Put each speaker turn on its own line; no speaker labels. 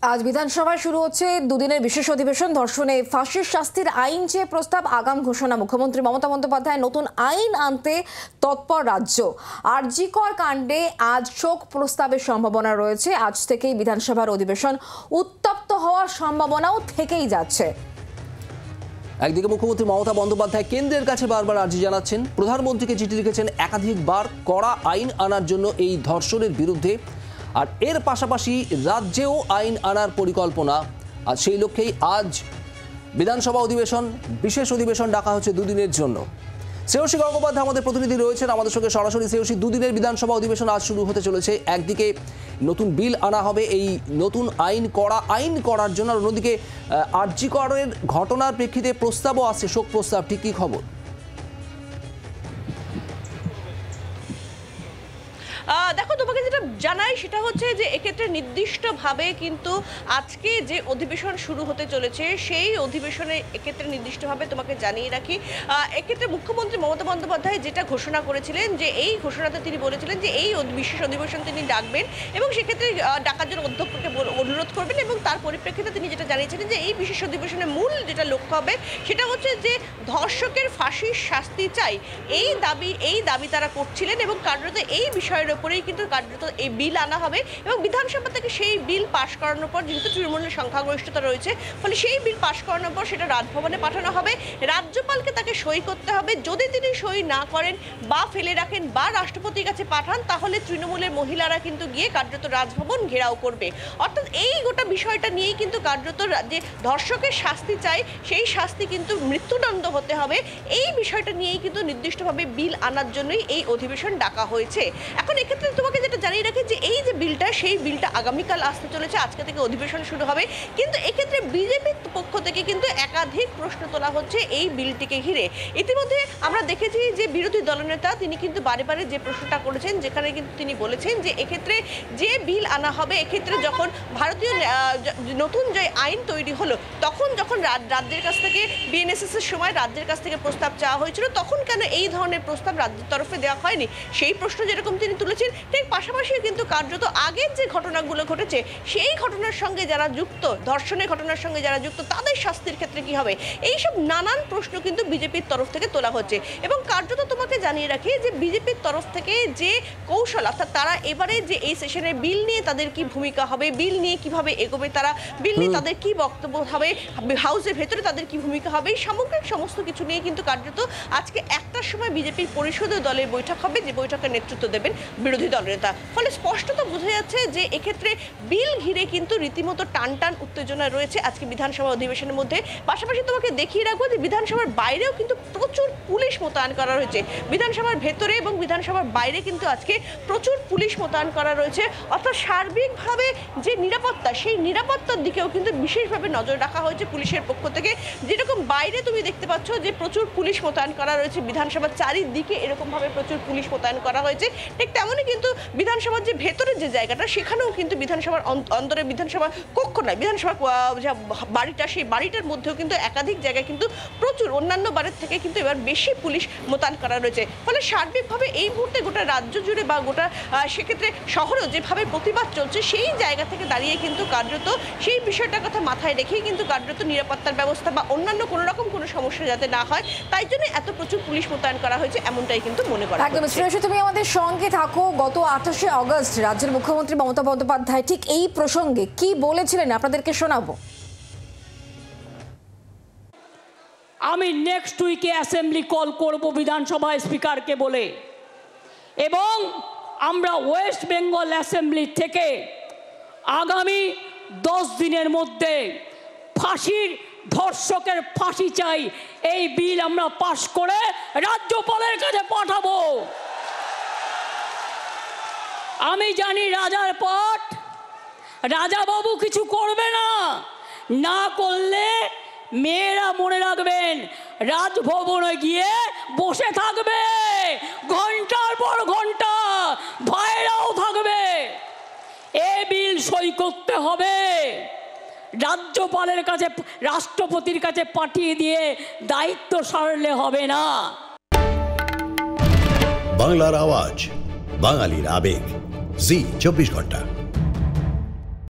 আজ বিধানসভায় শুরু হচ্ছে দুদিনের বিশেষ অধিবেশন। ধর্ষণে ফাঁসির শাস্তির আইন চেয়ে প্রস্তাব আগাম ঘোষণা। মুখ্যমন্ত্রী মমতা বন্দ্যোপাধ্যায় নতুন আইন আনতে তৎপর রাজ্য। আরজি কর কাণ্ডে আজ শোক প্রস্তাবের সম্ভাবনা রয়েছে। আজ থেকেই বিধানসভার অধিবেশন উত্তপ্ত হওয়ার সম্ভাবনাও থেকেই যাচ্ছে।
একদিকে মুখ্যমন্ত্রী মমতা বন্দ্যোপাধ্যায় কেন্দ্রের কাছে বারবার আর্জি জানাচ্ছেন, প্রধানমন্ত্রীকে চিঠি লিখেছেন একাধিকবার কড়া আইন আনার জন্য এই ধর্ষণের বিরুদ্ধে। আর এর পাশাপাশি রাজ্যেও আইন আনার পরিকল্পনা। আর সেই লক্ষ্যেই আজ বিধানসভা অধিবেশন, বিশেষ অধিবেশন ডাকা হচ্ছে দুদিনের জন্য। শ্রেয়সী গঙ্গোপাধ্যায় আমাদের প্রতিনিধি রয়েছেন আমাদের সঙ্গে সরাসরি। শ্রেয়সী, দুদিনের বিধানসভা অধিবেশন আজ শুরু হতে চলেছে। একদিকে নতুন বিল আনা হবে এই নতুন আইন, করা আইন করার জন্য, আর অন্যদিকে আরজি করের ঘটনার প্রেক্ষিতে প্রস্তাবও আসছে, শোক প্রস্তাব। ঠিক কী খবর?
দেখো, তোমাকে যেটা জানাই সেটা হচ্ছে যে এক্ষেত্রে নির্দিষ্টভাবে কিন্তু আজকে যে অধিবেশন শুরু হতে চলেছে সেই অধিবেশনে এক্ষেত্রে নির্দিষ্টভাবে তোমাকে জানিয়ে রাখি, এক্ষেত্রে মুখ্যমন্ত্রী মমতা বন্দ্যোপাধ্যায় যেটা ঘোষণা করেছিলেন যে এই ঘোষণাতে তিনি বলেছিলেন যে এই বিশেষ অধিবেশন তিনি ডাকবেন এবং সেক্ষেত্রে ডাকার জন্য অধ্যক্ষকে অনুরোধ করবেন। এবং তার পরিপ্রেক্ষিতে তিনি যেটা জানিয়েছিলেন যে এই বিশেষ অধিবেশনের মূল যেটা লক্ষ্য হবে সেটা হচ্ছে যে ধর্ষকের ফাঁসির শাস্তি চাই, এই দাবি তারা করছিলেন। এবং কার্যত এই বিষয়ের উপরেই কিন্তু কার্যত এই বিল আনা হবে এবং বিধানসভা থেকে সেই বিল পাশ করানোর পর, যেহেতু তৃণমূলের সংখ্যাগরিষ্ঠতা রয়েছে, ফলে সেই বিল পাশ করানোর পর সেটা রাজভবনে পাঠানো হবে। রাজ্যপালকে তাকে সই করতে হবে। যদি তিনি সই না করেন বা ফেলে রাখেন বা রাষ্ট্রপতির কাছে পাঠান, তাহলে তৃণমূলের মহিলারা কিন্তু গিয়ে কার্যত রাজভবন ঘেরাও করবে। অর্থাৎ এই গোটা বিষয়টা নিয়েই কিন্তু কার্যত যে ধর্ষকের শাস্তি চাই সেই শাস্তি কিন্তু মৃত্যুদণ্ড হতে হবে, এই বিষয়টা নিয়েই কিন্তু নির্দিষ্টভাবে বিল আনার জন্যই এই অধিবেশন ডাকা হয়েছে। এখন এক্ষেত্রে তোমাকে যেটা জানিয়ে রাখি যে এই যে বিলটা, সেই বিলটা আগামীকাল আসতে চলেছে। আজকে থেকে অধিবেশন শুরু হবে। কিন্তু এক্ষেত্রে বিজেপির পক্ষ থেকে কিন্তু একাধিক প্রশ্ন তোলা হচ্ছে এই বিলটিকে ঘিরে। ইতিমধ্যে আমরা দেখেছি যে বিরোধী দলনেতা তিনি কিন্তু বারে বারে যে প্রশ্নটা করেছেন, যেখানে কিন্তু তিনি বলেছেন যে এক্ষেত্রে যে বিল আনা হবে, এক্ষেত্রে যখন ভারতীয় নতুন যে আইন তৈরি হলো, তখন যখন রাজ্যের কাছ থেকে বিএনএসএস এর সময় রাজ্যের কাছ থেকে প্রস্তাব চাওয়া হয়েছিল, তখন কেন এই ধরনের প্রস্তাব রাজ্যের তরফে দেওয়া হয়নি, সেই প্রশ্ন যেরকম তিনি তুলেছেন, ঠিক পাশাপাশি কিন্তু কার্যত আগের যে ঘটনাগুলো ঘটেছে সেই ঘটনার সঙ্গে যারা যুক্ত, ধর্ষণের ঘটনার সঙ্গে যারা যুক্ত, তাদের শাস্তির ক্ষেত্রে কি হবে, এইসব নানান প্রশ্ন কিন্তু বিজেপির তরফ থেকে তোলা হচ্ছে। এবং কার্যত তোমাকে জানিয়ে রাখি যে বিজেপির তরফ থেকে যে কৌশল, অর্থাৎ তারা এবারে যে এই সেশনে বিল নিয়ে তাদের কি ভূমিকা হবে, বিল নিয়ে কিভাবে এগোবে তারা, বিল নিয়ে তাদের কি বক্তব্য হবে, হাউসের ভেতরে তাদের কি ভূমিকা হবে, সামগ্রিক সমস্ত কিছু নিয়ে কিন্তু কার্যত আজকে একটার সময় বিজেপির পরিষদীয় দলের বৈঠক হবে, যে বৈঠকের নেতৃত্ব দেবেন বিরোধী দলনেতা। ফলে স্পষ্টত বোঝা যাচ্ছে যে এক্ষেত্রে বিল ঘিরে কিন্তু রীতিমতো টান উত্তেজনা রয়েছে আজকে বিধানসভা অধিবেশনের মধ্যে। পাশাপাশি তোমাকে দেখিয়ে রাখবো যে বিধানসভার বাইরেও কিন্তু প্রচুর পুলিশ মোতায়েন করা রয়েছে। বিধানসভার ভেতরে এবং বিধানসভার বাইরে কিন্তু আজকে প্রচুর পুলিশ মোতায়েন করা রয়েছে। অর্থাৎ সার্বিকভাবে যে নিরাপত্তা, সেই নিরাপত্তার দিকেও কিন্তু বিশেষভাবে নজর রাখা হয়েছে পুলিশের পক্ষ থেকে। যেরকম বাইরে তুমি দেখতে পাচ্ছ যে প্রচুর পুলিশ মোতায়েন করা রয়েছে, বিধানসভার চারিদিকে এরকমভাবে প্রচুর পুলিশ মোতায়েন করা হয়েছে, ঠিক তেমনই কিন্তু বিধানসভার যে ভেতরের যে জায়গাটা, সেখানেও কিন্তু বিধানসভার অন্তরে, বিধানসভা কক্ষ নয়, বিধানসভা বাড়িটা, সেই বাড়িটার মধ্যেও কিন্তু একাধিক জায়গায় কিন্তু প্রচুর অন্যান্য বারের থেকে কিন্তু এবার বেশি পুলিশ মোতায়েন করা রয়েছে। ফলে সার্বিকভাবে এই মুহূর্তে গোটা রাজ্য জুড়ে বা গোটা সেক্ষেত্রে শহরেও যেভাবে প্রতিবাদ চলছে, সেই জায়গা থেকে দাঁড়িয়ে কিন্তু কার্যত সেই বিষয়টার কথা মাথায় রেখেই কিন্তু কার্যত নিরাপত্তার ব্যবস্থা বা অন্যান্য কোনো রকম কোনো সমস্যা যাতে না হয়, তাই জন্য এত প্রচুর পুলিশ মোতায়েন করা হয়েছে, এমনটাই কিন্তু মনে করা হচ্ছে।
তুমি আমাদের সঙ্গে থাকো। গত 28শে অগস্ট রাজ্যের মুখ্যমন্ত্রী মমতা বন্দ্যোপাধ্যায় ঠিক এই প্রসঙ্গে কি বলেছিলেন আপনাদেরকে শোনাবো।
আমি নেক্সট উইকে অ্যাসেম্বলি কল করব বিধানসভায় স্পিকারকে বলে, এবং আমরা ওয়েস্ট বেঙ্গল অ্যাসেম্বলি থেকে আগামী 10 দিনের মধ্যে ধর্ষকের ফাঁসি চাই এই বিল আমরা পাশ করে রাজ্যপালের কাছে পাঠাবো। আমি জানি রাজার পাট, রাজাবাবু কিছু করবে না করলে মেয়েরা মনে রাখবেন রাজভবনে গিয়ে বসে থাকবে ঘন্টার পর ঘন্টা, ভাইরাও থাকবে। এ বিল সই করতে হবে, রাজ্যপালের কাছে, রাষ্ট্রপতির কাছে পাঠিয়ে দিয়ে দায়িত্ব সারলে হবে না।
বাংলার আওয়াজ, বাঙালির আবেগ, জি 24 ঘন্টা।